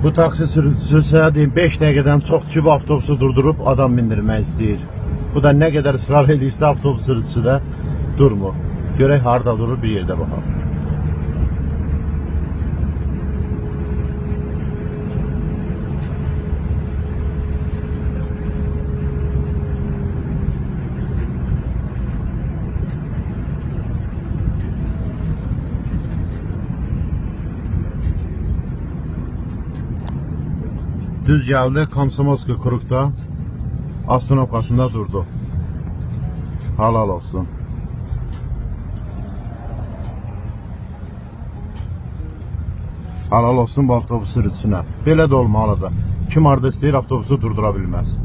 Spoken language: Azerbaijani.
Bu taksi sürücüsü sənə deyim 5 dəqiqədən çox düşüb avtobusu durdurub adam mindirmək istəyir. Bu da nə qədər ısrar edirsə avtobus sürücüsü də durmur. Görək harda durur, bir yerdə baxaq. Düz geldi, Komsomolska Kruk'ta Astanovkasında durdu. Halal olsun. Halal olsun bu avtobus sürücüsünə. Belə də olmalıdır. Kim harda istəyir avtobusu durdura bilməz.